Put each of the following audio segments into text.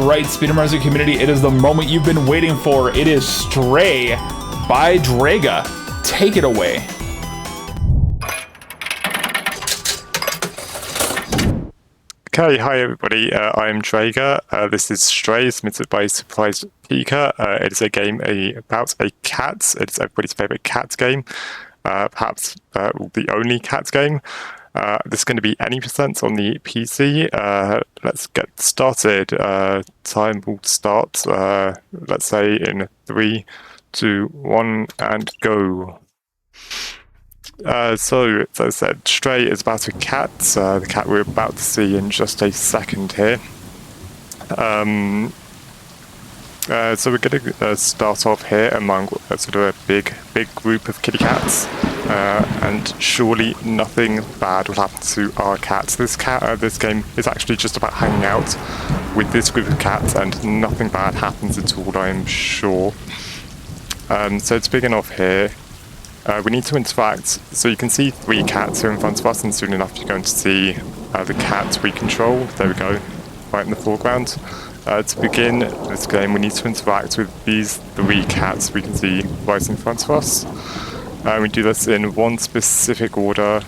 right, Speedromizer community, it is the moment you've been waiting for. It is Stray by Draiga. Take it away. Okay, hi everybody, I am Draiga. This is Stray, submitted by Surprise Pika. It is a game about a cat. It's everybody's favourite cat game, perhaps the only cat game. This is going to be any percent on the PC. Let's get started. Time will start, let's say in 3, 2, 1, and go. So, as I said, Stray is about a cat, the cat we're about to see in just a second here. So we're going to start off here among sort of a big group of kitty cats, and surely nothing bad will happen to our cats. This game is actually just about hanging out with this group of cats, and nothing bad happens at all, I am sure. So to begin off here, we need to interact. So you can see 3 cats here in front of us, and soon enough you're going to see the cat we control. There we go, right in the foreground. To begin this game, we need to interact with these 3 cats we can see right in front of us. We do this in one specific order.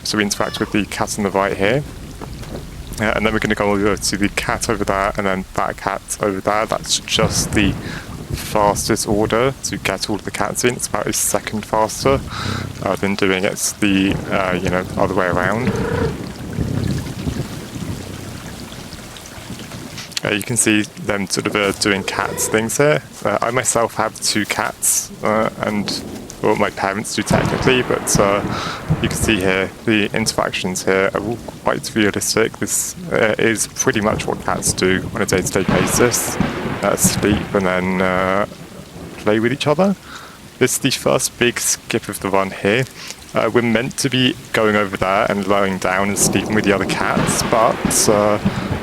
So we interact with the cat on the right here. And then we're going to go over to the cat over there, and then that cat over there. That's just the fastest order to get all of the cats in. It's about a second faster than doing it the other way around. You can see them sort of doing cats things here. I myself have 2 cats, and well, my parents do technically, but you can see here the interactions here are all quite realistic. This is pretty much what cats do on a day-to-day basis. Sleep and then play with each other. This is the first big skip of the run here. We're meant to be going over there and lying down and sleeping with the other cats, but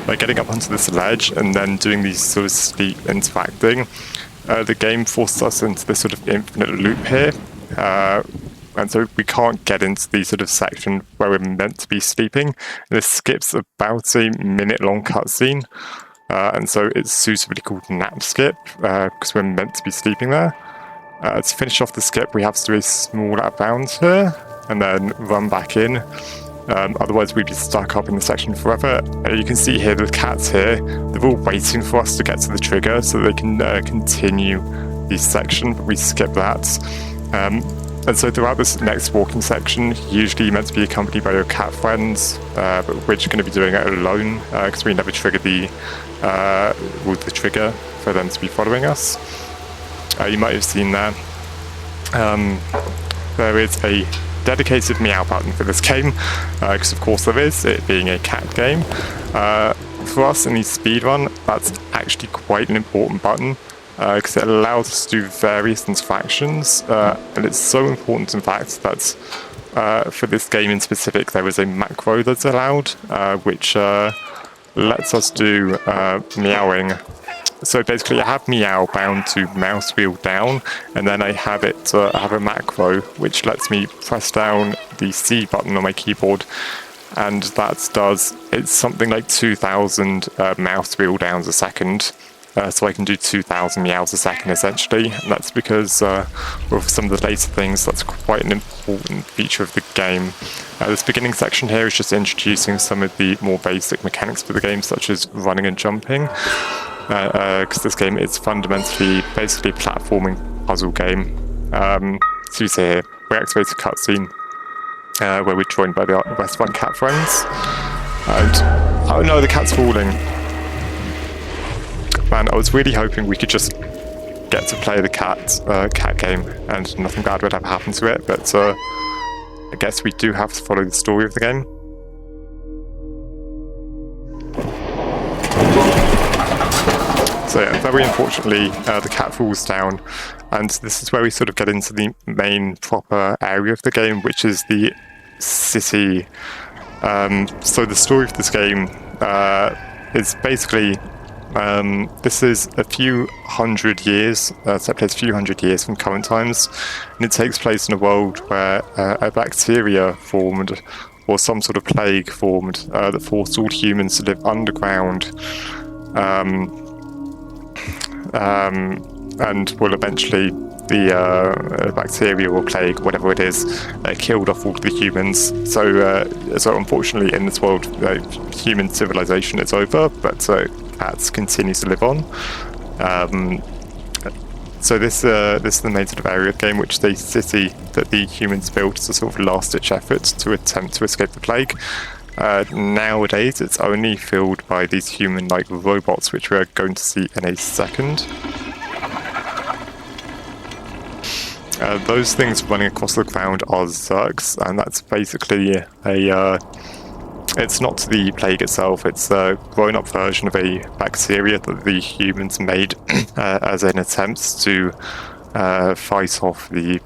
by getting up onto this ledge and then doing these sort of sleep interacting, the game forces us into this sort of infinite loop here. And so we can't get into the sort of section where we're meant to be sleeping. This skips about a minute-long cutscene. And so it's suitably called nap skip, because we're meant to be sleeping there. To finish off the skip, we have to do a small out of bounds here, and then run back in. Otherwise we'd be stuck up in the section forever. You can see here the cats here, they're all waiting for us to get to the trigger so they can continue the section, but we skip that. And so throughout this next walking section, usually you're meant to be accompanied by your cat friends, but we're just going to be doing it alone, because we never triggered the trigger for them to be following us. You might have seen there. There is a dedicated meow button for this game, because of course there is, it being a cat game. For us in the speedrun, that's actually quite an important button, because it allows us to do various interactions, and it's so important in fact that for this game in specific there is a macro that's allowed, which lets us do meowing. So basically I have meow bound to mouse wheel down, and then I have a macro which lets me press down the C button on my keyboard, and that does, it's something like 2,000 mouse wheel downs a second. So I can do 2,000 meows a second essentially, and that's because with some of the later things that's quite an important feature of the game. This beginning section here is just introducing some of the more basic mechanics for the game, such as running and jumping, because this game is fundamentally basically a platforming puzzle game. So you see here, we activate a cutscene where we're joined by the rest of our cat friends, and oh no, the cat's falling. Man, I was really hoping we could just get to play the cat game and nothing bad would ever happen to it, but I guess we do have to follow the story of the game. So yeah, very unfortunately, the cat falls down, and this is where we sort of get into the main proper area of the game, which is the city. So the story of this game is basically this is a few hundred years, set place a few hundred years from current times, and it takes place in a world where a bacteria formed, or some sort of plague formed, that forced all humans to live underground. and will eventually the bacteria or plague, whatever it is, killed off all the humans. So unfortunately, in this world, human civilization is over, but cats continue to live on. So this is the main sort of area of the game, which is the city that the humans built as a sort of last-ditch effort to attempt to escape the plague. Nowadays, it's only filled by these human-like robots, which we're going to see in a second. Those things running across the ground are Zergs, and that's basically it's not the plague itself, it's a grown-up version of a bacteria that the humans made as an attempt to fight off the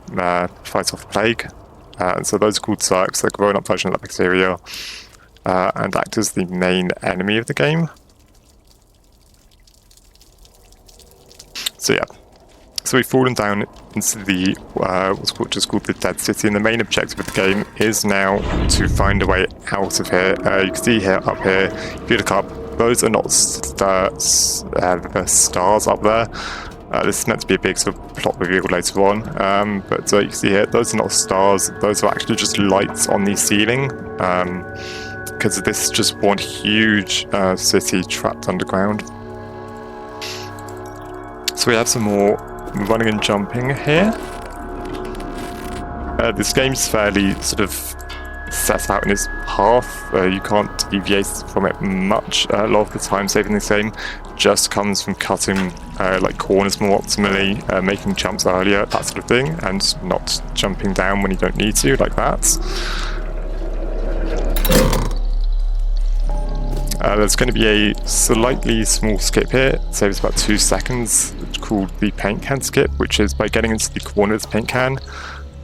plague. And so those are called Zergs, they're a grown-up version of that bacteria, and act as the main enemy of the game. So yeah. So we've fallen down into the what's just called the Dead City, and the main objective of the game is now to find a way out of here. You can see here, up here, if you look up, those are not the stars up there. This is meant to be a big sort of plot reveal later on, but you can see here, those are not stars, those are actually just lights on the ceiling, because this is just one huge city trapped underground. So we have some more running and jumping here. This game's fairly sort of set out in its path. You can't deviate from it much. A lot of the time saving this game just comes from cutting like corners more optimally, making jumps earlier, that sort of thing, and not jumping down when you don't need to, like that. There's going to be a slightly small skip here. It saves about 2 seconds. It's called the paint can skip, which is by getting into the corner of the paint can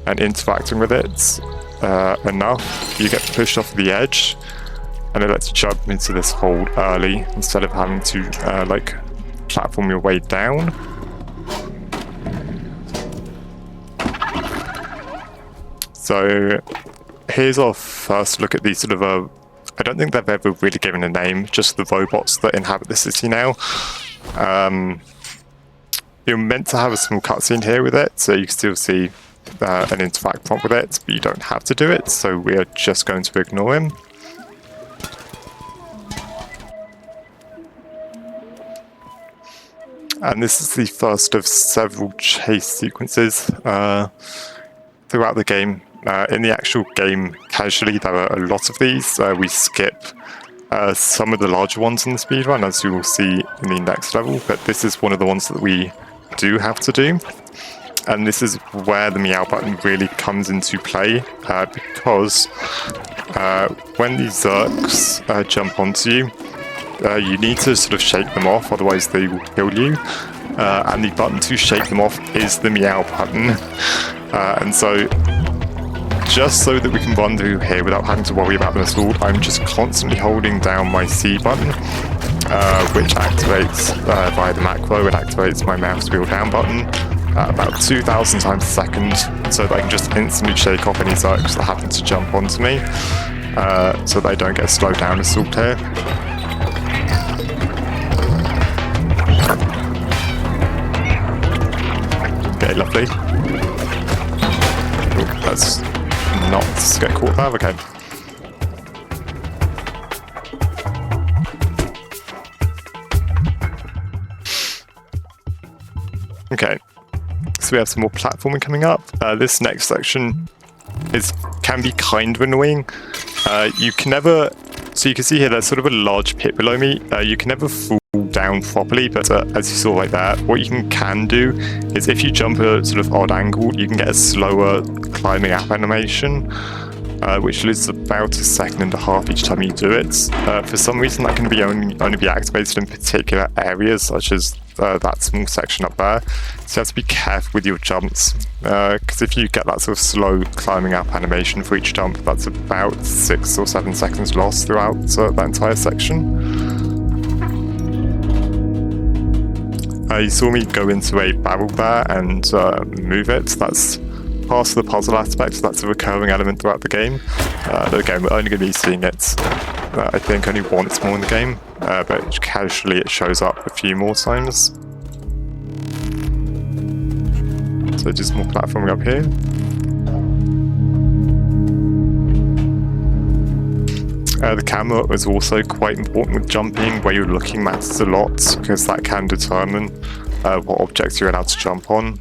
and interacting with it enough, you get pushed off the edge, and it lets you jump into this hole early instead of having to like platform your way down. So here's our first look at these sort of I don't think they've ever really given a name, just the robots that inhabit the city now. You're meant to have a small cutscene here with it, so you can still see an interact prompt with it, but you don't have to do it, so we're just going to ignore him. And this is the first of several chase sequences throughout the game. In the actual game, casually, there are a lot of these. We skip some of the larger ones in the speedrun, as you will see in the next level, but this is one of the ones that we do have to do. And this is where the meow button really comes into play, because when these Zergs jump onto you, you need to sort of shake them off, otherwise they will kill you. And the button to shake them off is the meow button. And so, just so that we can run through here without having to worry about them at all, I'm just constantly holding down my C button, which activates via the macro. It activates my mouse wheel down button about 2,000 times a second, so that I can just instantly shake off any Zergs that happen to jump onto me, so they don't get slowed down as stalled here. Okay, lovely. Ooh, that's not get caught there, okay. Okay, so we have some more platforming coming up. This next section can be kind of annoying. You can never, so you can see here there's sort of a large pit below me. You can never fall down properly, but as you saw right there, what you can do is if you jump a sort of odd angle, you can get a slower climbing up animation, which loses about 1.5 seconds each time you do it. For some reason that can be only be activated in particular areas, such as that small section up there, so you have to be careful with your jumps, because if you get that sort of slow climbing up animation for each jump, that's about 6 or 7 seconds lost throughout that entire section. You saw me go into a barrel there and move it. That's part of the puzzle aspect, so that's a recurring element throughout the game. Again, we're only going to be seeing it, I think, only once more in the game, but casually it shows up a few more times. So just more platforming up here. The camera is also quite important with jumping. Where you're looking matters a lot, because that can determine what objects you're allowed to jump on.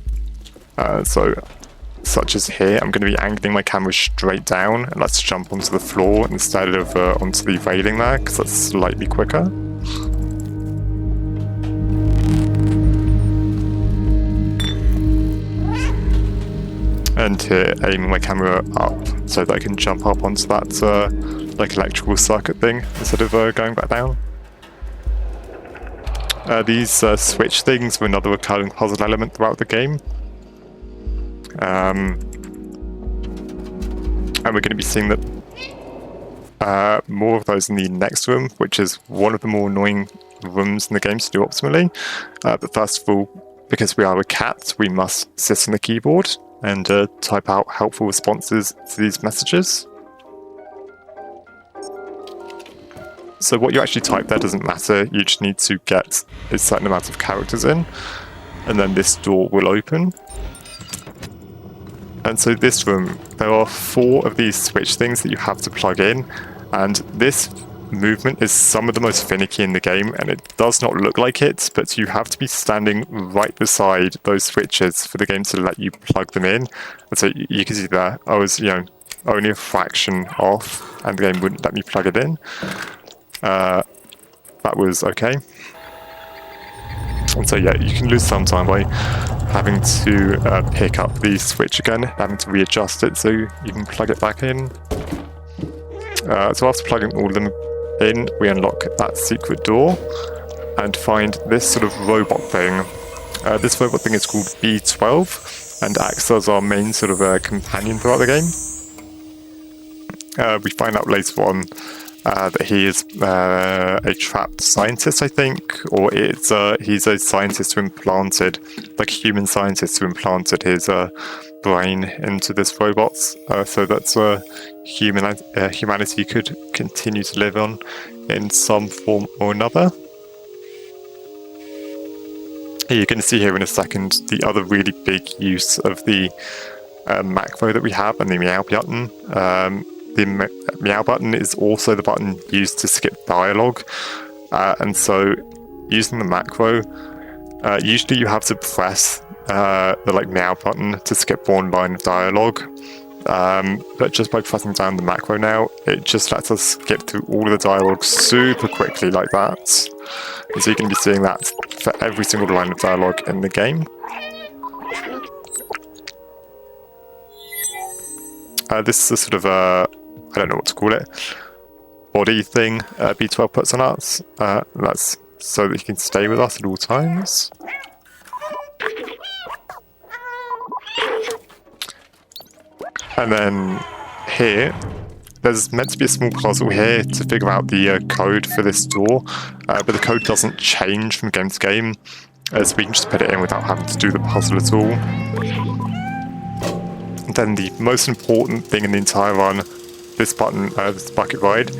Such as here, I'm going to be angling my camera straight down, and let's jump onto the floor instead of onto the railing there, because that's slightly quicker. And here, aiming my camera up so that I can jump up onto that like electrical circuit thing instead of going back down. These switch things were another recurring puzzle element throughout the game. And we're going to be seeing that more of those in the next room, which is one of the more annoying rooms in the game to do optimally. But first of all, because we are a cat, we must sit on the keyboard and type out helpful responses to these messages. So what you actually type there doesn't matter, you just need to get a certain amount of characters in, and then this door will open. And so this room, there are 4 of these switch things that you have to plug in, and this movement is some of the most finicky in the game, and it does not look like it, but you have to be standing right beside those switches for the game to let you plug them in. And so you can see there, I was, only a fraction off, and the game wouldn't let me plug it in. That was okay. And so yeah, you can lose some time by having to pick up the switch again, having to readjust it so you can plug it back in. So after plugging all of them in, we unlock that secret door and find this sort of robot thing. This robot thing is called B12 and acts as our main sort of companion throughout the game. We find out later on that he is a trapped scientist, I think, or he's a scientist who implanted, like a human scientist who implanted his brain into this robot, so that humanity could continue to live on in some form or another. You're going to see here in a second the other really big use of the macro that we have and the meow button. The meow button is also the button used to skip dialogue, and so using the macro, usually you have to press the meow button to skip one line of dialogue, but just by pressing down the macro now, it just lets us skip through all of the dialogue super quickly like that. And so you can be seeing that for every single line of dialogue in the game. This is a sort of I don't know what to call it, body thing B12 puts on us. That's so that he can stay with us at all times. And then here, there's meant to be a small puzzle here to figure out the code for this door, but the code doesn't change from game to game, so we can just put it in without having to do the puzzle at all. And then the most important thing in the entire run, this button, this bucket ride,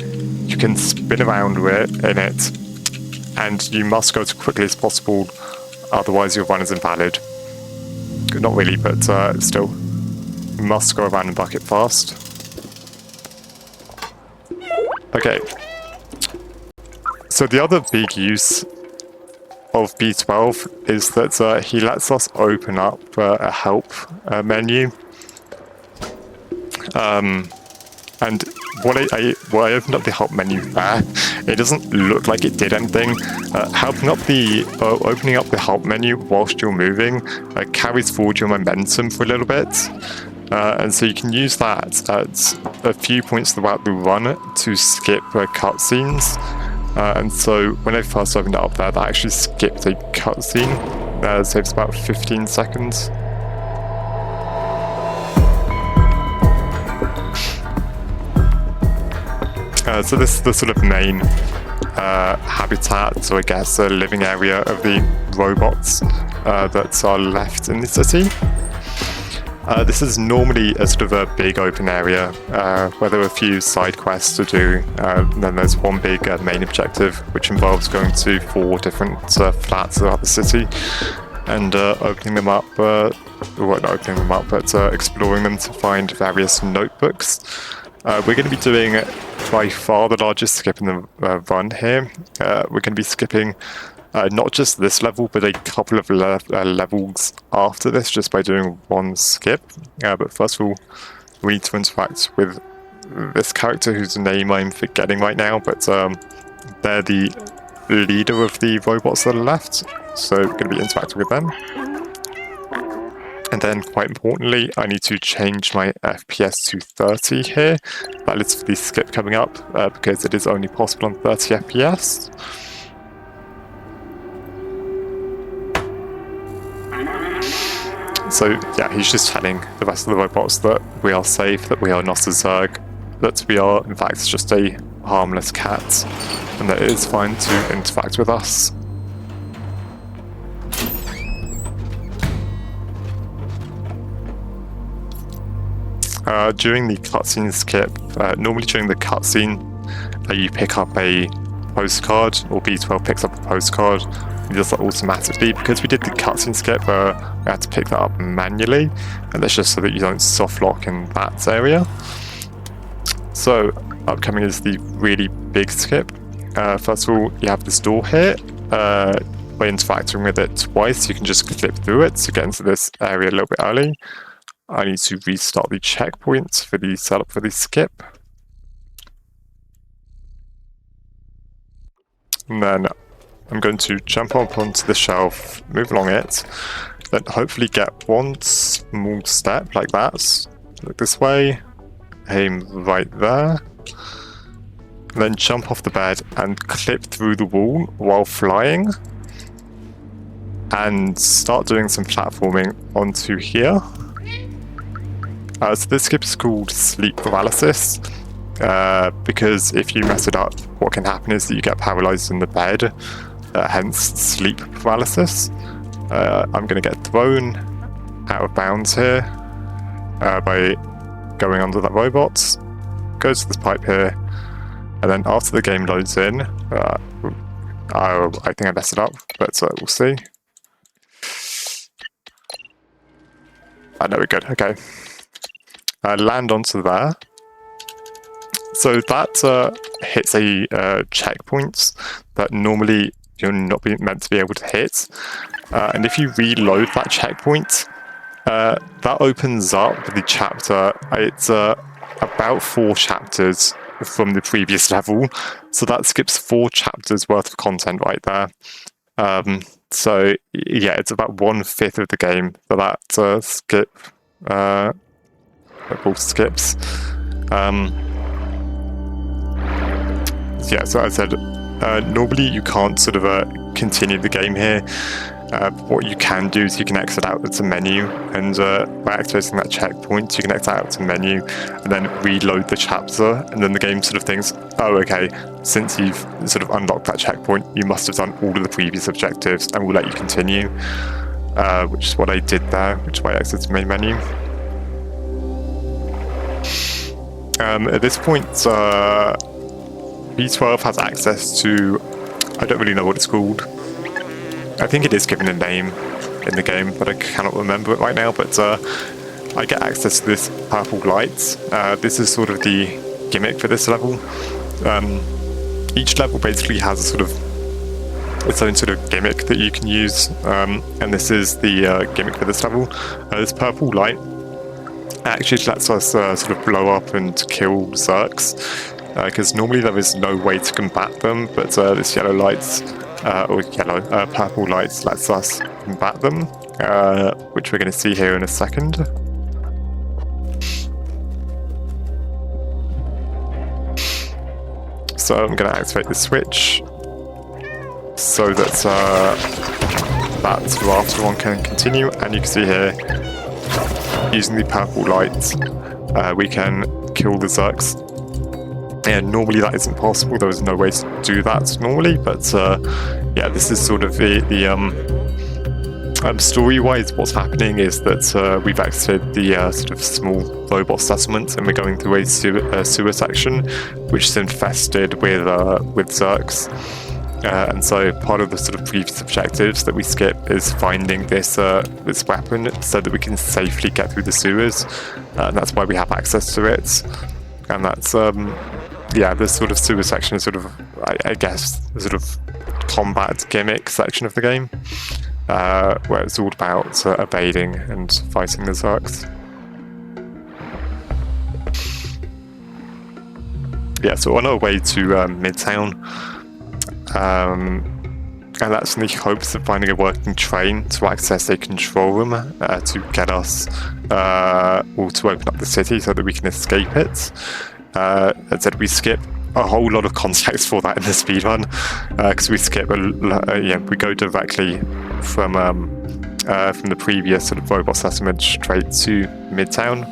you can spin around with in it, and you must go as quickly as possible, otherwise your run is invalid. Not really, but still, you must go around and bucket fast. Okay, so the other big use of B12 is that he lets us open up a help menu. And when I opened up the help menu there, it doesn't look like it did anything. Opening up the help menu whilst you're moving carries forward your momentum for a little bit. And so you can use that at a few points throughout the run to skip cutscenes. And so when I first opened it up there, that actually skipped a cutscene. It saves about 15 seconds. So this is the sort of main habitat, so I guess a living area of the robots that are left in the city. This is normally a sort of a big open area where there are a few side quests to do. Then there's one big main objective which involves going to 4 different flats throughout the city. and opening them up, well, not opening them up, but exploring them to find various notebooks. We're going to be doing by far the largest skip in the run here. We're going to be skipping not just this level, but a couple of levels after this, just by doing one skip. But first of all, we need to interact with this character whose name I'm forgetting right now, but they're the leader of the robots that are left, so we're going to be interacting with them. And then, quite importantly, I need to change my FPS to 30 here. That is for the skip coming up, because it is only possible on 30 FPS. So yeah, he's just telling the rest of the robots that we are safe, that we are not a Zerg, that we are in fact just a harmless cat, and that it is fine to interact with us. During the cutscene skip, normally during the cutscene, you pick up a postcard, or B12 picks up a postcard. It does that automatically. Because we did the cutscene skip, we had to pick that up manually, and that's just so that you don't soft lock in that area. So, upcoming is the really big skip. First of all, you have this door here. By interacting with it twice, you can just clip through it to get into this area a little bit early. I need to restart the checkpoint for the setup for the skip. And then I'm going to jump up onto the shelf, move along it, then hopefully get one small step like that. Look this way, aim right there, and then jump off the bed and clip through the wall while flying, and start doing some platforming onto here. So this skip is called sleep paralysis, because if you mess it up, what can happen is that you get paralyzed in the bed, hence sleep paralysis. I'm going to get thrown out of bounds here by going under that robot, go to this pipe here, and then after the game loads in, I think I messed it up, but we'll see. No, we're good, okay. Land onto there. So that hits a checkpoint that normally you're not meant to be able to hit. And if you reload that checkpoint, that opens up the chapter. It's about 4 chapters from the previous level. So that skips 4 chapters worth of content right there. So yeah, it's about 1/5 of the game for that skip. Both skips. Yeah, so as I said, normally you can't sort of continue the game here. What you can do is you can exit out of the menu, and by activating that checkpoint, you can exit out of the menu and then reload the chapter, and then the game sort of thinks, oh, okay, since you've sort of unlocked that checkpoint, you must have done all of the previous objectives, and we'll let you continue, which is what I did there, which is why I exited the main menu. At this point, B12 has access to, I don't really know what it's called. I think it is given a name in the game, but I cannot remember it right now. But I get access to this purple light. This is sort of the gimmick for this level. Each level basically has a sort of its own sort of gimmick that you can use, and this is the gimmick for this level. This purple light actually lets us sort of blow up and kill Zergs, because normally there is no way to combat them, but this yellow light, or purple light lets us combat them, which we're going to see here in a second. So I'm going to activate the switch so that that rafter one can continue, and you can see here, using the purple light, we can kill the Zergs. And normally that isn't possible, there is no way to do that normally, but yeah, this is sort of the story-wise, what's happening is that we've activated the sort of small robot settlement, and we're going through a sewer section, which is infested with Zergs. And so part of the sort of previous objectives that we skip is finding this this weapon so that we can safely get through the sewers. And that's why we have access to it. And that's, yeah, this sort of sewer section is sort of, I guess, the sort of combat gimmick section of the game, where it's all about evading and fighting the Zerks. Yeah, so on our way to Midtown, and that's in the hopes of finding a working train to access a control room to get us, or to open up the city so that we can escape it. As I said, we skip a whole lot of context for that in the speedrun, because we skip, yeah, we go directly from the previous sort of robot settlement straight to Midtown.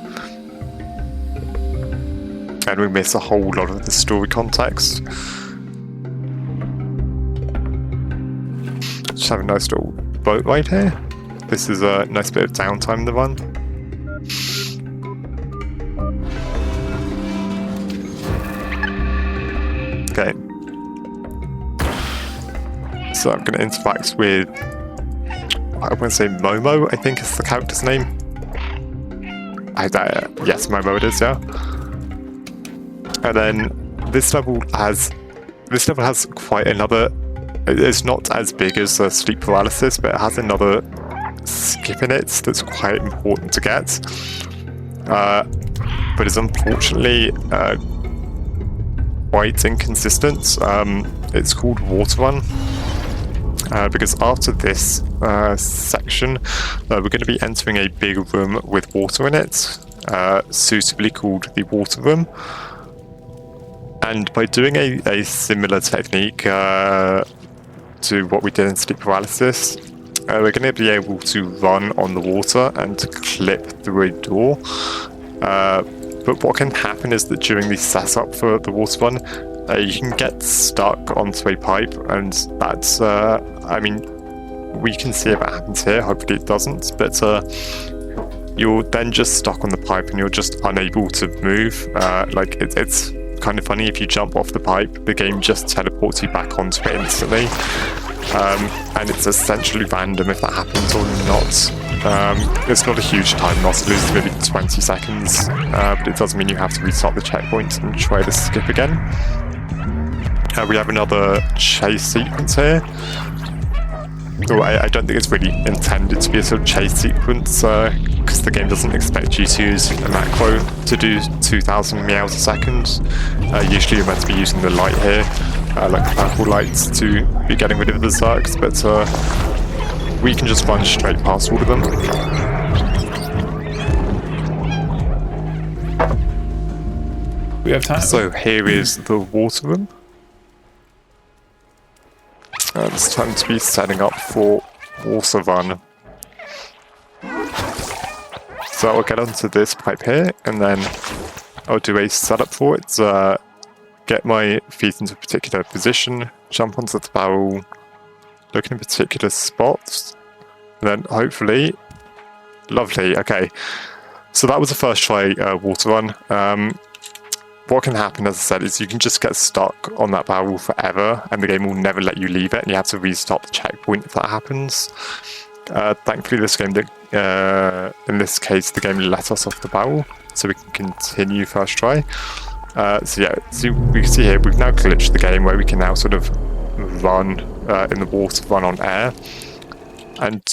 And we miss a whole lot of the story context. Just have a nice little boat ride here. This is a nice bit of downtime in the run. Okay. So I'm going to interact with, I want to say Momo, I think is the character's name. Yes, Momo it is, yeah. And then this level has quite another. It's not as big as sleep paralysis, but it has another skip in it that's quite important to get. But is unfortunately quite inconsistent. It's called Water Run. Because after this section, we're going to be entering a big room with water in it, suitably called the Water Room. And by doing a similar technique to what we did in sleep paralysis, we're going to be able to run on the water and clip through a door. But what can happen is that during the setup for the water run, you can get stuck onto a pipe, and that's, I mean, we can see if it happens here, hopefully it doesn't, but you're then just stuck on the pipe and you're just unable to move. Like, it's kind of funny, if you jump off the pipe, the game just teleports you back onto it instantly. And it's essentially random if that happens or not. It's not a huge time loss, it loses maybe 20 seconds, but it does mean you have to restart the checkpoint and try to skip again. We have another chase sequence here. Though I don't think it's really intended to be a sort of chase sequence, because the game doesn't expect you to use a macro to do 2,000 meows a second. Usually you're meant to be using the light here, like the purple lights, to be getting rid of the Zerks, but we can just run straight past all of them. We have time. So here is the water room. It's time to be setting up for water run. So I'll get onto this pipe here, and then I'll do a setup for it. Get my feet into a particular position, jump onto the barrel, look in a particular spot, and then hopefully, lovely. Okay, so that was the first try water run. What can happen, as I said, is you can just get stuck on that barrel forever, and the game will never let you leave it, and you have to restart the checkpoint if that happens. Thankfully, this game, in this case, the game let us off the barrel, so we can continue first try. So yeah, so we can see here, we've now glitched the game where we can now sort of run in the water, run on air. And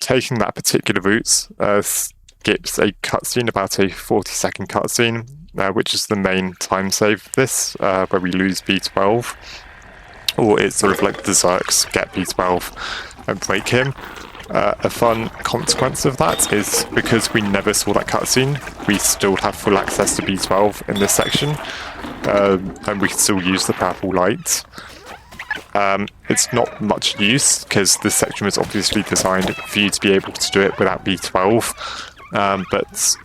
taking that particular route skips a cutscene, about a 40-second cutscene, which is the main time save for this, where we lose B12. Or it's sort of like the Zerks get B12 and break him. A fun consequence of that is, because we never saw that cutscene, we still have full access to B12 in this section, and we can still use the purple light. It's not much use, because this section was obviously designed for you to be able to do it without B12, but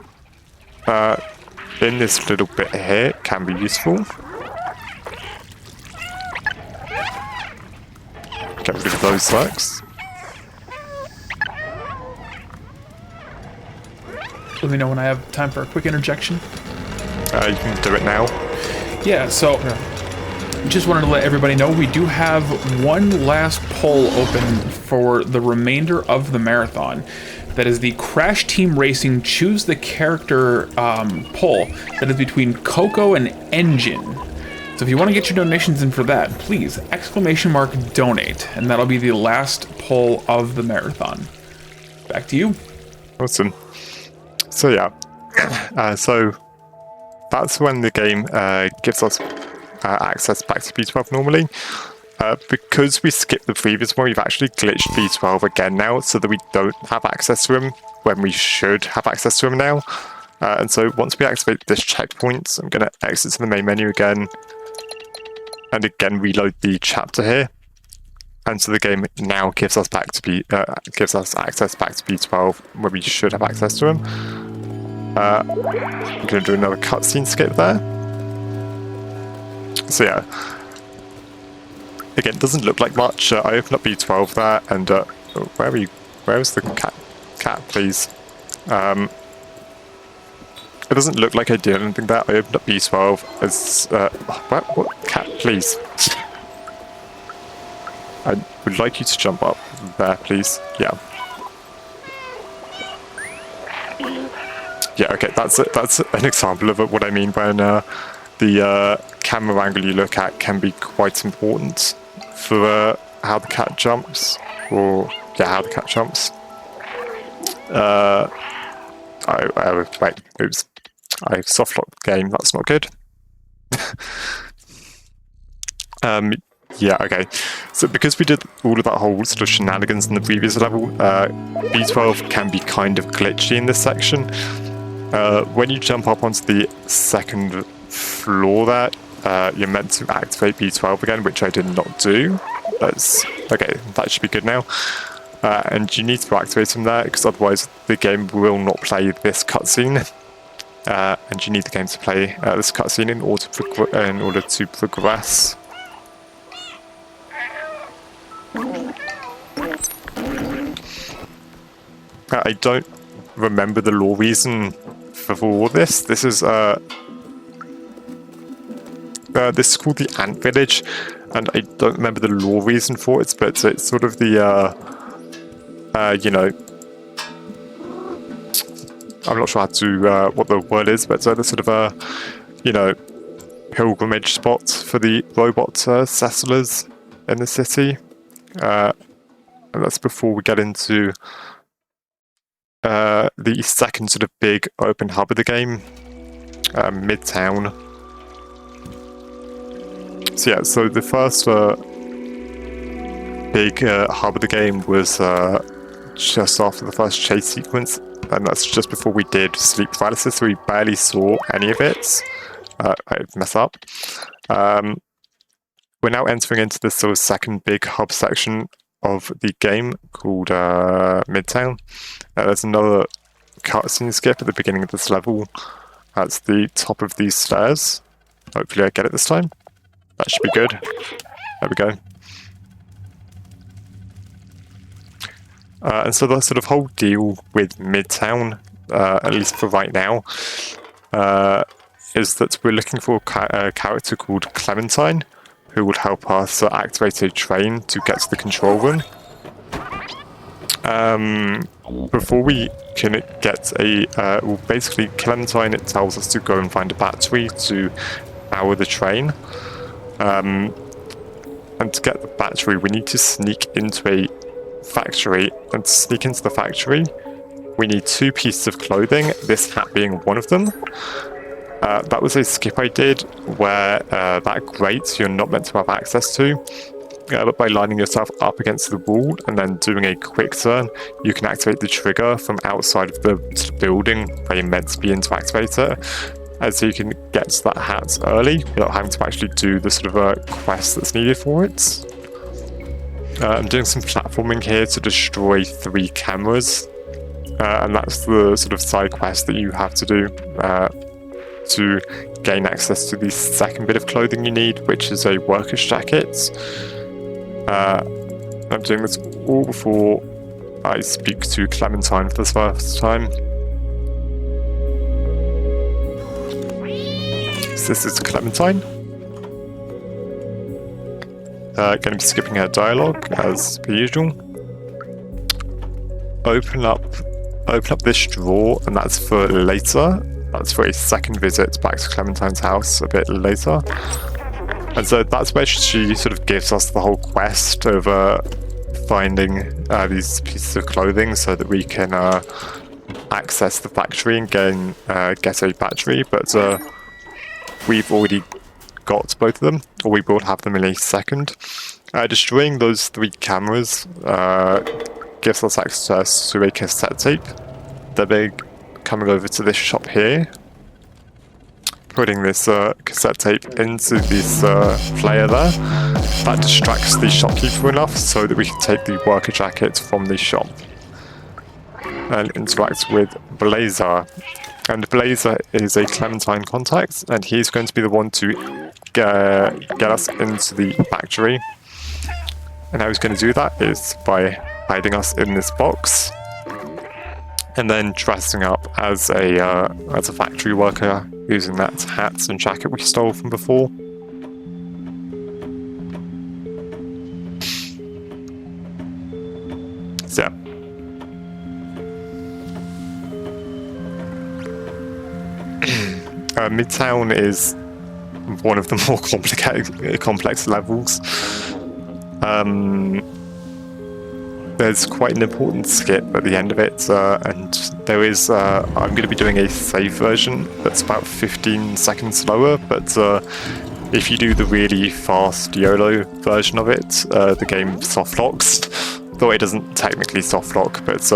in this little bit here, it can be useful. Get rid of those Zerks. Let me know when I have time for a quick interjection. You can do it now. Yeah, so just wanted to let everybody know we do have one last poll open for the remainder of the marathon. That is the Crash Team Racing Choose the Character poll. That is between Coco and Engine. So if you want to get your donations in for that, please, !donate. And that'll be the last poll of the marathon. Back to you. Awesome. So yeah, so that's when the game gives us access back to B12 normally. Because we skipped the previous one, we've actually glitched B12 again now, so that we don't have access to him when we should have access to him now. And so once we activate this checkpoint, I'm going to exit to the main menu again, and again reload the chapter here. And so the game now gives us access back to B12 where we should have access to him. I'm going to do another cutscene skip there. So yeah. Again, it doesn't look like much. I opened up B12 there, and where are you? Where is the cat? Cat, please. It doesn't look like I did anything there. I opened up B12 as what? Cat, please. I would like you to jump up there, please. Yeah. Yeah. Okay, that's an example of what I mean when the camera angle you look at can be quite important for how the cat jumps, or yeah, how the cat jumps. Wait, oops, I soft locked the game. That's not good. Yeah, okay. So because we did all of that whole sort of shenanigans in the previous level, B12 can be kind of glitchy in this section. When you jump up onto the second floor there, you're meant to activate B12 again, which I did not do. That's okay, that should be good now. And you need to activate him there, because otherwise the game will not play this cutscene. And you need the game to play this cutscene in order to progress. I don't remember the lore reason for all this. This is this is called the Ant Village, and I don't remember the lore reason for it, but it's sort of the you know, I'm not sure how to what the word is, but the sort of you know, pilgrimage spot for the robot settlers in the city. And that's before we get into the second sort of big open hub of the game, Midtown. So yeah, so the first big hub of the game was just after the first chase sequence, and that's just before we did sleep paralysis, so we barely saw any of it. I messed up. We're now entering into this sort of second big hub section of the game called Midtown. There's another cutscene skip at the beginning of this level. That's the top of these stairs. Hopefully I get it this time. That should be good. There we go. And so the sort of whole deal with Midtown, at least for right now, is that we're looking for a character called Clementine, who would help us activate a train to get to the control room. Before we can get well, basically Clementine, it tells us to go and find a battery to power the train. And to get the battery, we need to sneak into a factory, and to sneak into the factory, we need 2 pieces of clothing, this hat being one of them. That was a skip I did where that grate you're not meant to have access to, but by lining yourself up against the wall and then doing a quick turn, you can activate the trigger from outside of the building where you're meant to be in to activate it. And so you can get to that hat early without having to actually do the sort of quest that's needed for it. I'm doing some platforming here to destroy 3 cameras, and that's the sort of side quest that you have to do to gain access to the second bit of clothing you need, which is a worker's jacket. I'm doing this all before I speak to Clementine for the first time. So this is Clementine. going to be skipping her dialogue as per usual. Open up this drawer, and that's for later. That's for a second visit back to Clementine's house a bit later. And so that's where she sort of gives us the whole quest of finding these pieces of clothing so that we can access the factory and get a battery. But we've already got both of them, or we will have them in a second. Destroying those 3 cameras gives us access to a cassette tape. Then we're coming over to this shop here, putting this cassette tape into this player there. That distracts the shopkeeper enough so that we can take the worker jacket from the shop and interact with Blazer. And Blazer is a Clementine contact, and he's going to be the one to get us into the factory. And how he's going to do that is by hiding us in this box, and then dressing up as a factory worker using that hat and jacket we stole from before. So yeah. Midtown is one of the more complex levels. There's quite an important skip at the end of it, and there is, I'm going to be doing a save version that's about 15 seconds slower, but if you do the really fast YOLO version of it, the game soft locks, though it doesn't technically soft lock, but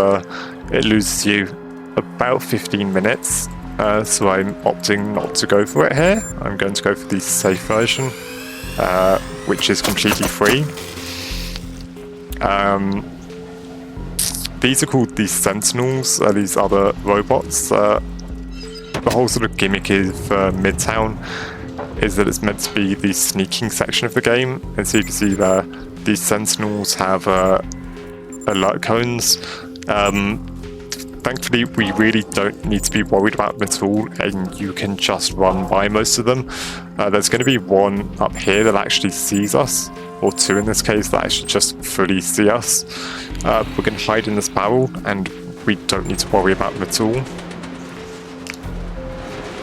it loses you about 15 minutes, so I'm opting not to go for it here. I'm going to go for the safe version, which is completely free. These are called the Sentinels, these other robots. The whole sort of gimmick of Midtown is that it's meant to be the sneaking section of the game, and so you can see there, these Sentinels have alert cones. Thankfully, we really don't need to be worried about them at all, and you can just run by most of them. There's going to be one up here that actually sees us, or 2 in this case, that actually just fully see us. We're going to hide in this barrel, and we don't need to worry about them at all.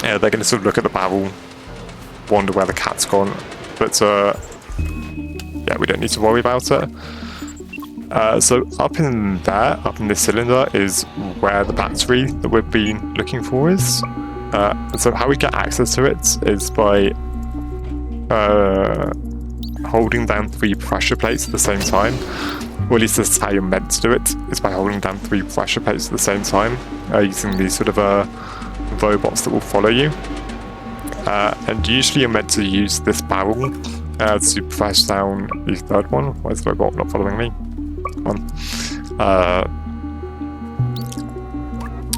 Yeah, they're going to sort of look at the barrel, wonder where the cat's gone, but yeah, we don't need to worry about it. So up in there, up in this cylinder, is where the battery that we've been looking for is. So how we get access to it is by holding down 3 pressure plates at the same time. Or at least this is how you're meant to do it, is by holding down 3 pressure plates at the same time, using these sort of robots that will follow you. And usually you're meant to use this barrel to press down the 3rd one. Why is the robot not following me?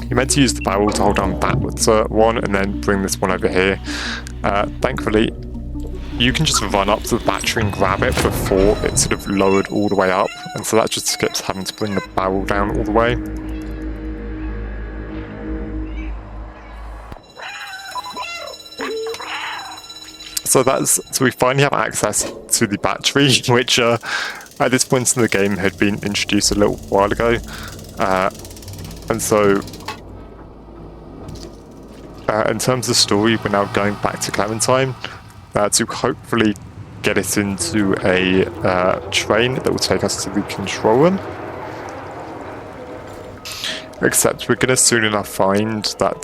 You're meant to use the barrel to hold down that one, and then bring this one over here. Thankfully, you can just run up to the battery and grab it before it's sort of lowered all the way up, and so that just skips having to bring the barrel down all the way. So we finally have access to the battery, which at this point in the game had been introduced a little while ago, and so in terms of story, we're now going back to Clementine to hopefully get it into a train that will take us to the control room. Except we're going to soon enough find that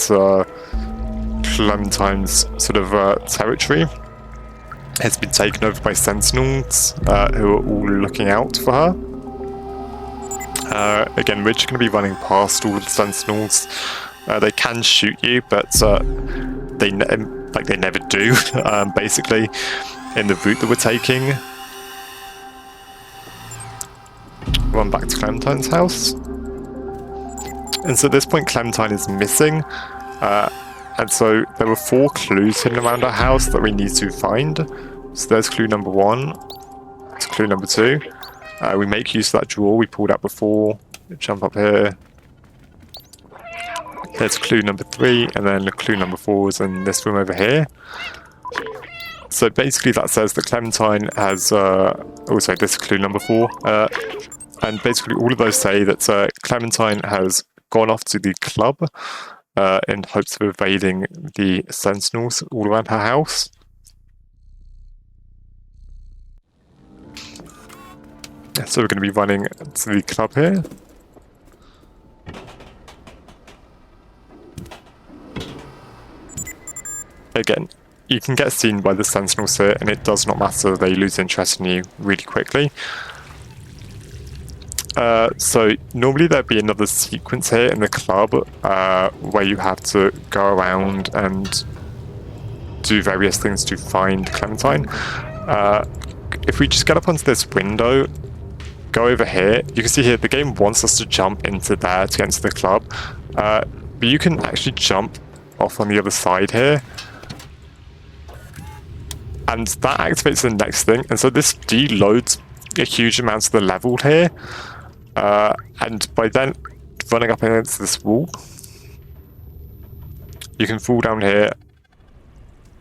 Clementine's sort of territory has been taken over by Sentinels who are all looking out for her. Again, we're just going to be running past all the Sentinels. They can shoot you, but they never do, basically, in the route that we're taking. Run back to Clementine's house. And so at this point, Clementine is missing. And so there were 4 clues hidden around our house that we need to find. So there's clue number 1. There's clue number 2. We make use of that drawer we pulled out before. Jump up here. There's clue number 3, and then clue number 4 is in this room over here. So basically that says that Clementine has, also this is clue number 4, and basically all of those say that Clementine has gone off to the club in hopes of evading the sentinels all around her house. So we're going to be running to the club here. Again, you can get seen by the sentinels here, and it does not matter, they lose interest in you really quickly. So normally there'd be another sequence here in the club where you have to go around and do various things to find Clementine. If we just get up onto this window, go over here, you can see here the game wants us to jump into there to get into the club, but you can actually jump off on the other side here. And that activates the next thing, and so this deloads a huge amount of the level here. And by then running up against this wall, you can fall down here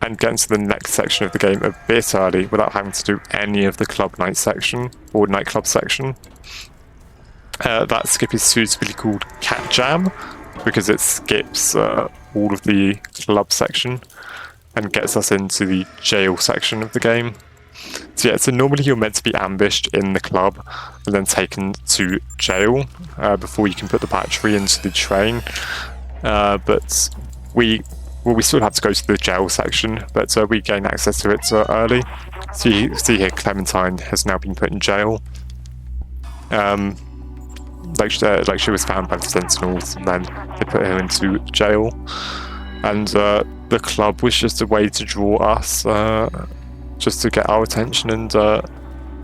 and get into the next section of the game a bit early without having to do any of the club night section or nightclub section. That skip is suitably called Cat Jam because it skips all of the club section and gets us into the jail section of the game. So yeah, so normally you're meant to be ambushed in the club and then taken to jail before you can put the battery into the train. But we still have to go to the jail section, but we gain access to it early. So you see here Clementine has now been put in jail. Like she was found by the sentinels, and then they put her into jail. And the club was just a way to draw us, just to get our attention and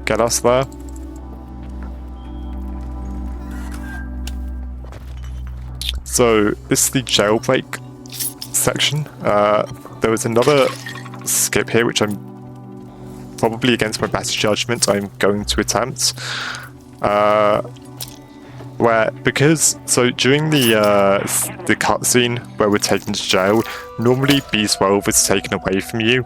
get us there. So this is the jailbreak section. There was another skip here, which I'm probably against my better judgment I'm going to attempt. So during the cutscene where we're taken to jail, normally B12 is taken away from you.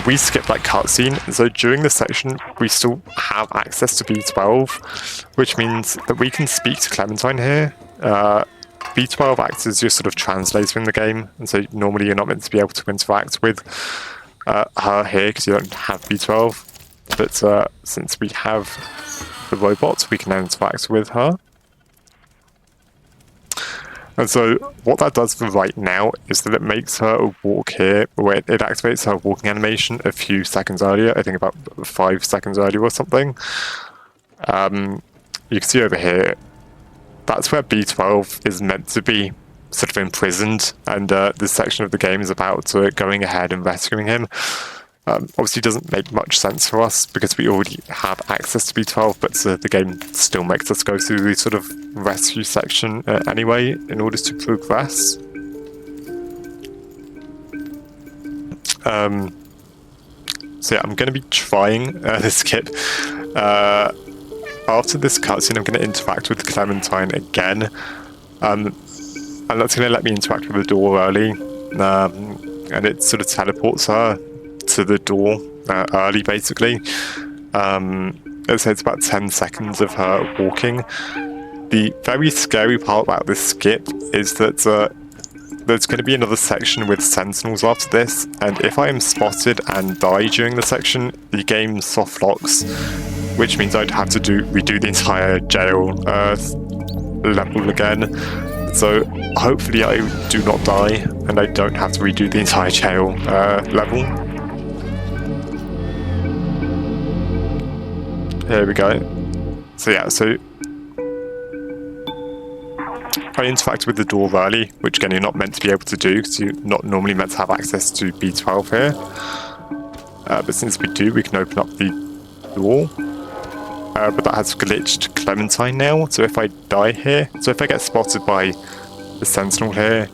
We skip that cutscene, so during this section we still have access to B12, which means that we can speak to Clementine here. B12 acts as your sort of translator in the game, and so normally you're not meant to be able to interact with her here because you don't have B12, but since we have the robot, we can interact with her. And so what that does for right now is that it makes her walk here, where it activates her walking animation a few seconds earlier, I think about 5 seconds earlier or something. You can see over here, that's where B12 is meant to be sort of imprisoned, and this section of the game is about going ahead and rescuing him. Obviously doesn't make much sense for us because we already have access to B12, but the game still makes us go through the sort of rescue section anyway in order to progress. So yeah, I'm going to be trying this skip. After this cutscene, I'm going to interact with Clementine again, and that's going to let me interact with the door early, and it sort of teleports her to the door early, basically. Let's say it's about 10 seconds of her walking. The very scary part about this skip is that there's going to be another section with sentinels after this, and if I am spotted and die during the section, the game soft locks, which means I'd have to redo the entire jail level again. So hopefully I do not die and I don't have to redo the entire jail level. Here we go. So yeah, so I interact with the door early, which again you're not meant to be able to do because you're not normally meant to have access to B12 here. But since we do, we can open up the door. But that has glitched Clementine now, so if I die here, so if I get spotted by the sentinel here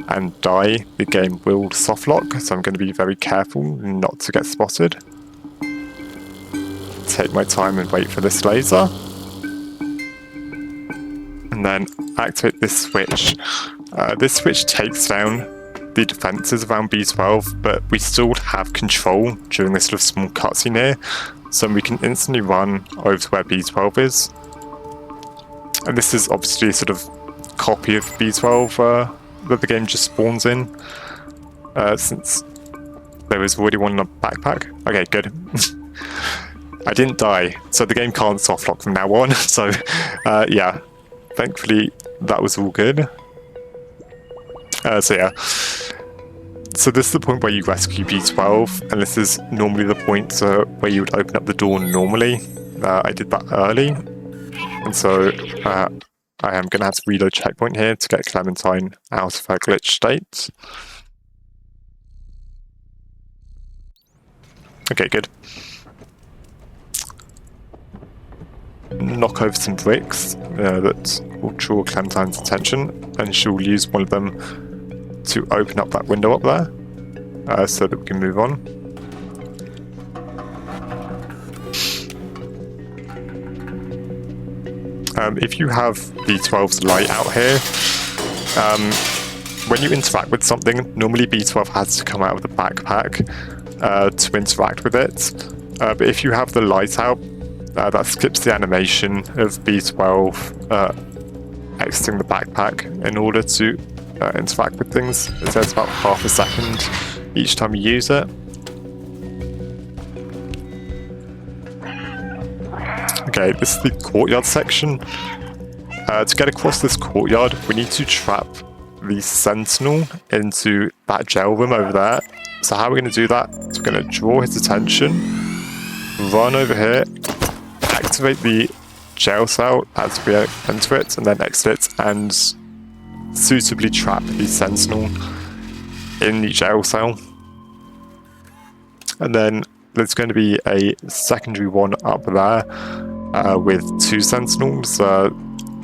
and die, the game will softlock, so I'm going to be very careful not to get spotted. Take my time and wait for this laser. And then activate this switch. This switch takes down the defenses around B12, but we still have control during this sort of small cutscene here, so we can instantly run over to where B12 is. And this is obviously a sort of copy of B12 that the game just spawns in, since there was already one in a backpack. Okay, good. I didn't die, so the game can't softlock from now on, so yeah, thankfully that was all good. So yeah, so this is the point where you rescue B12, and this is normally the point where you would open up the door normally. I did that early, and so I am going to have to reload checkpoint here to get Clementine out of her glitch state. Okay, good. Knock over some bricks that will draw Clementine's attention, and she will use one of them to open up that window up there, so that we can move on. If you have B12's light out here, when you interact with something, normally B12 has to come out of the backpack to interact with it. But if you have the light out, that skips the animation of B12 exiting the backpack in order to interact with things. It takes about half a second each time you use it. Okay, this is the courtyard section. To get across this courtyard, we need to trap the sentinel into that jail room over there. So how are we going to do that? So we're going to draw his attention, run over here, activate the jail cell as we enter it, and then exit it, and suitably trap the sentinel in the jail cell. And then there's going to be a secondary one up there with 2 sentinels.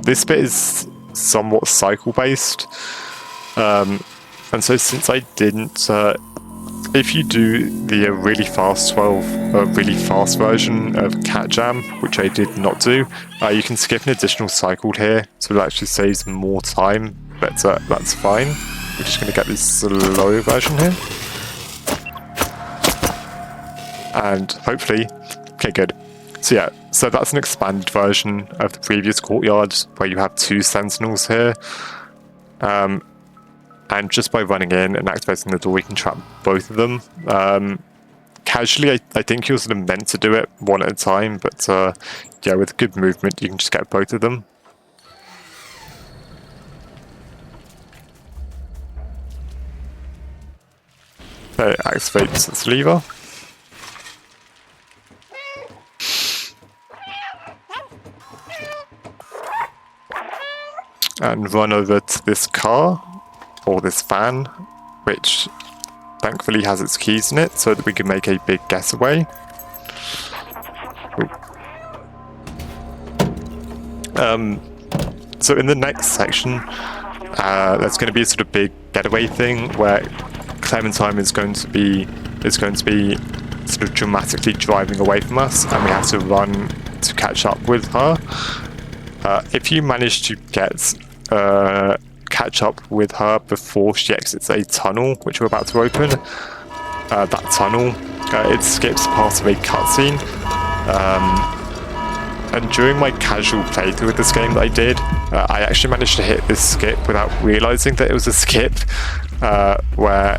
This bit is somewhat cycle based, and so since I didn't, if you do the really fast version of Cat Jam, which I did not do, you can skip an additional cycle here, so it actually saves more time, but that's fine. We're just going to get this slow version here, and hopefully, okay, good. So yeah, so that's an expanded version of the previous courtyard where you have 2 sentinels here. And just by running in and activating the door, we can trap both of them. Casually, I think you're sort of meant to do it one at a time, but yeah, with good movement, you can just get both of them. So activate this lever. And run over to this car, or this van, which thankfully has its keys in it, so that we can make a big getaway. So in the next section, there's going to be a sort of big getaway thing where Clementine is going to be sort of dramatically driving away from us, and we have to run to catch up with her. If you manage to get catch up with her before she exits a tunnel, which we're about to open, that tunnel, it skips part of a cutscene. And during my casual playthrough of this game that I did, I actually managed to hit this skip without realizing that it was a skip, where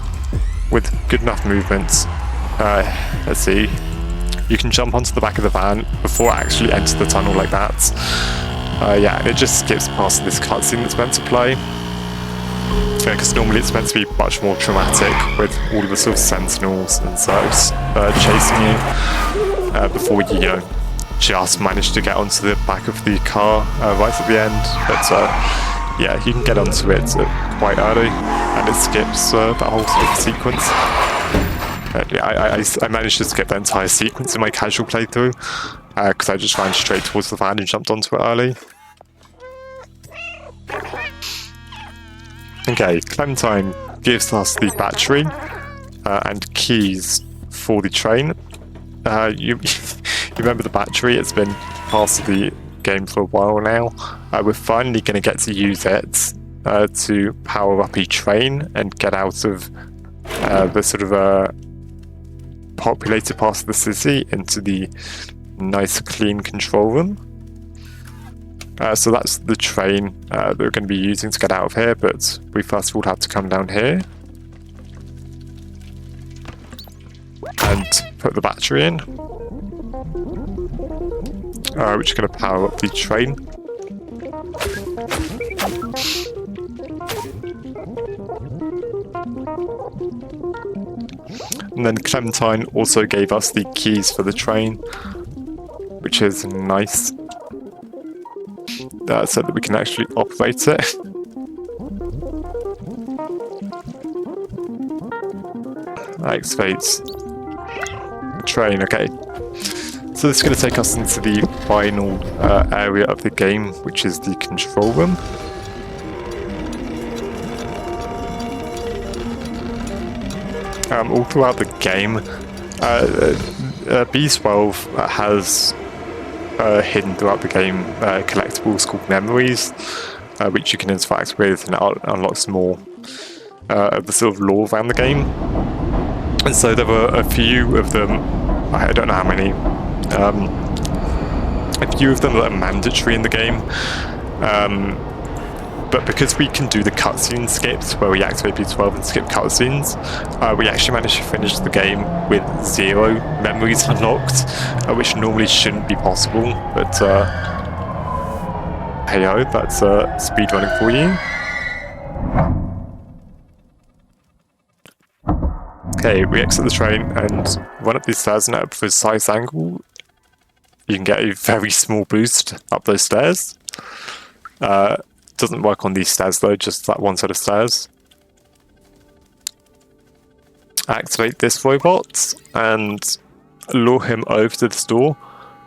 with good enough movement, let's see, you can jump onto the back of the van before I actually enter the tunnel like that. Yeah, and it just skips past this cutscene that's meant to play. Because normally it's meant to be much more dramatic with all of the sort of sentinels and such chasing you before you, just manage to get onto the back of the car right at the end. But yeah, you can get onto it quite early, and it skips that whole sort of sequence. Yeah, I managed to skip the entire sequence in my casual playthrough because I just ran straight towards the van and jumped onto it early. Okay, Clementine gives us the battery and keys for the train. You remember the battery? It's been part of the game for a while now. We're finally going to get to use it to power up a train and get out of the sort of populated part of the city into the nice clean control room. So that's the train that we're going to be using to get out of here, but we first of all have to come down here and put the battery in, which is going to power up the train. And then Clementine also gave us the keys for the train, which is nice, so that we can actually operate it. Activate train, okay. So this is going to take us into the final area of the game, which is the control room. All throughout the game, B12 has hidden throughout the game collectibles called memories, which you can interact with, and it unlocks more of the sort of lore around the game. And so there were a few of them, I don't know how many, a few of them that are mandatory in the game. But because we can do the cutscene skips, where we activate B12 and skip cutscenes, we actually managed to finish the game with 0 memories unlocked, which normally shouldn't be possible, but hey ho, that's speedrunning for you. Okay, we exit the train and run up these stairs, and at a precise angle, you can get a very small boost up those stairs. Doesn't work on these stairs though, just that one set of stairs. Activate this robot and lure him over to this door.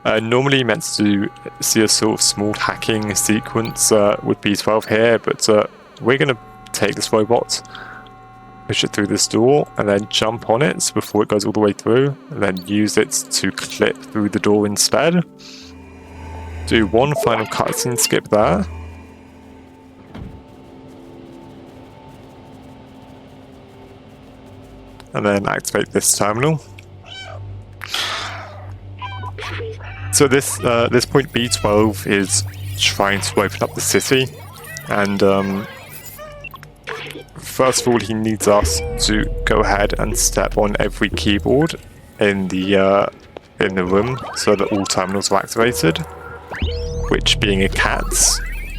Normally you're meant to see a sort of small hacking sequence with B12 here, but we're going to take this robot, push it through this door, and then jump on it before it goes all the way through, and then use it to clip through the door instead. Do one final cutscene skip there. And then activate this terminal. So this point, B12 is trying to open up the city, and first of all, he needs us to go ahead and step on every keyboard in the room so that all terminals are activated. Which, being a cat,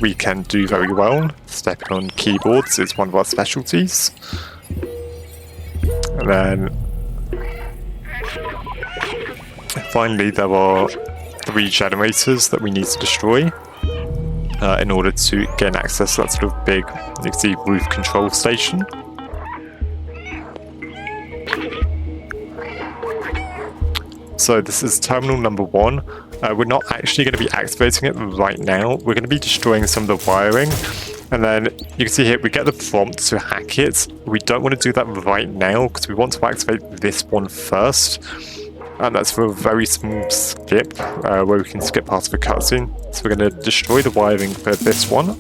we can do very well. Stepping on keyboards is one of our specialties. And then finally, there are 3 generators that we need to destroy in order to gain access to that sort of big, you can see, roof control station. So this is terminal number 1. We're not actually going to be activating it right now. We're going to be destroying some of the wiring. And then you can see here, we get the prompt to hack it. We don't want to do that right now because we want to activate this one first. And that's for a very small skip where we can skip past the cutscene. So we're going to destroy the wiring for this one.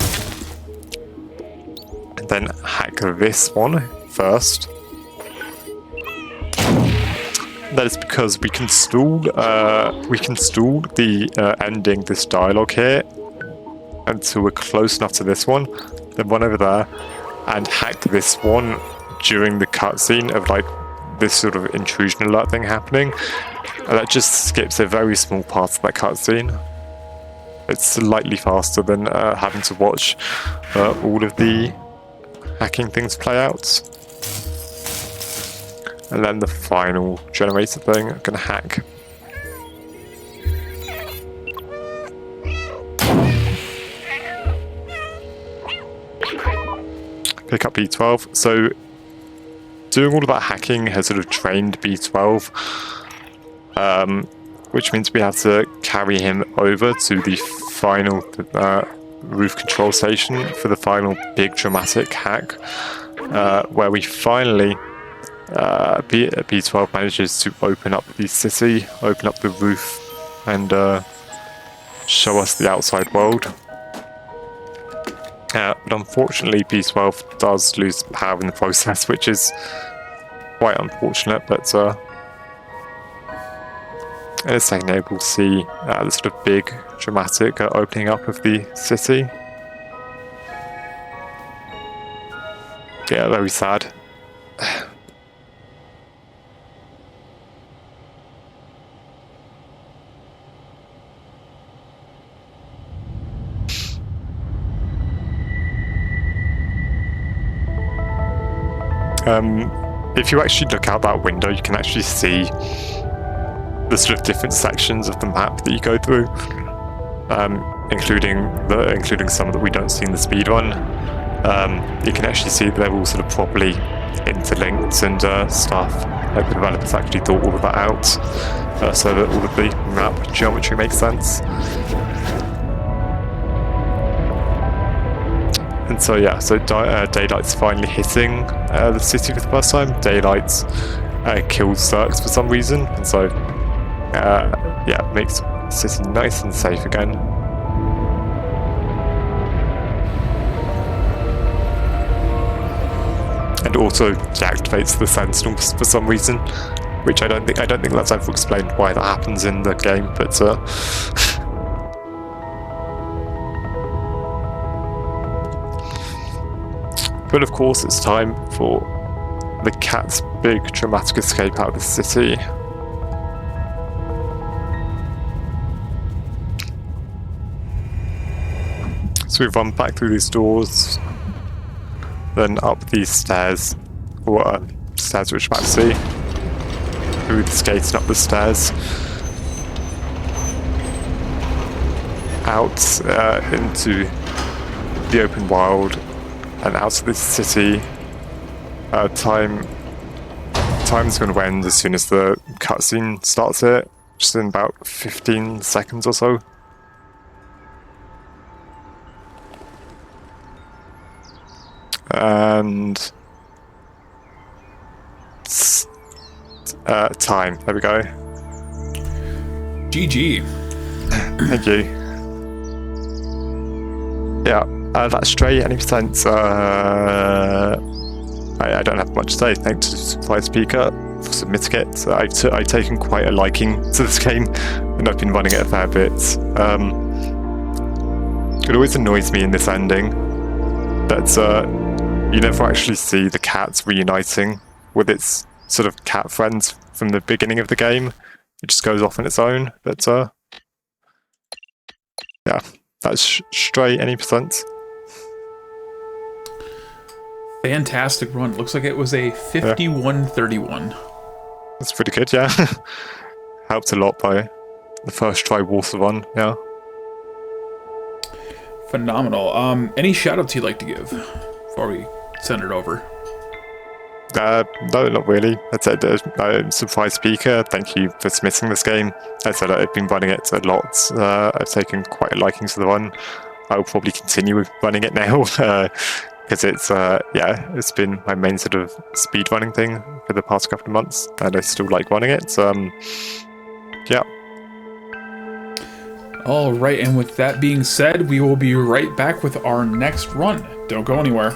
And then hack this one first. That is because we can stall the ending this dialogue here until we're close enough to this one, then run over there and hack this one during the cutscene of like this sort of intrusion alert thing happening. And that just skips a very small part of that cutscene. It's slightly faster than having to watch all of the hacking things play out. And then the final generator thing, I'm gonna hack. Pick up B12. So doing all of that hacking has sort of trained B12, which means we have to carry him over to the final roof control station for the final big dramatic hack, where we finally B12 manages to open up the city, open up the roof, and show us the outside world. But unfortunately, B12 does lose power in the process, which is quite unfortunate. But in a second, here we'll see the sort of big, dramatic opening up of the city. Yeah, very sad. If you actually look out that window, you can actually see the sort of different sections of the map that you go through, including some that we don't see in the speedrun. You can actually see that they're all sort of properly interlinked and stuff. Like the developers actually thought all of that out, so that all of the map geometry makes sense. And so yeah, so daylight's finally hitting the city for the first time. Daylight kills Zerks for some reason, and so yeah, makes the city nice and safe again. And also deactivates the Sentinels for some reason, which I don't think that's ever explained why that happens in the game, but but of course it's time for the cat's big dramatic escape out of the city. So we run back through these doors, then up these stairs, or stairs which we're about to see, through the skates and up the stairs, out into the open wild, and out of this city. Time's going to end as soon as the cutscene starts here, just in about 15 seconds or so. And time. There we go. GG. Thank you. Yeah, that's Stray. Any percent? I don't have much to say. Thanks to Supply Speaker for submitting it. I've taken quite a liking to this game, and I've been running it a fair bit. It always annoys me in this ending that you never actually see the cat reuniting with its sort of cat friends from the beginning of the game. It just goes off on its own. But yeah, that's Stray. Any percent? Fantastic run. Looks like it was a 51-31. That's pretty good, yeah. Helped a lot by the first try water run, yeah. Phenomenal. Any shout-outs you'd like to give before we send it over? No, not really. I said, Surprise Speaker, thank you for submitting this game. I said I've been running it a lot. I've taken quite a liking to the run. I'll probably continue running it now. Because it's it's been my main sort of speed running thing for the past couple of months, and I still like running it. Yeah. All right, and with that being said, we will be right back with our next run. Don't go anywhere.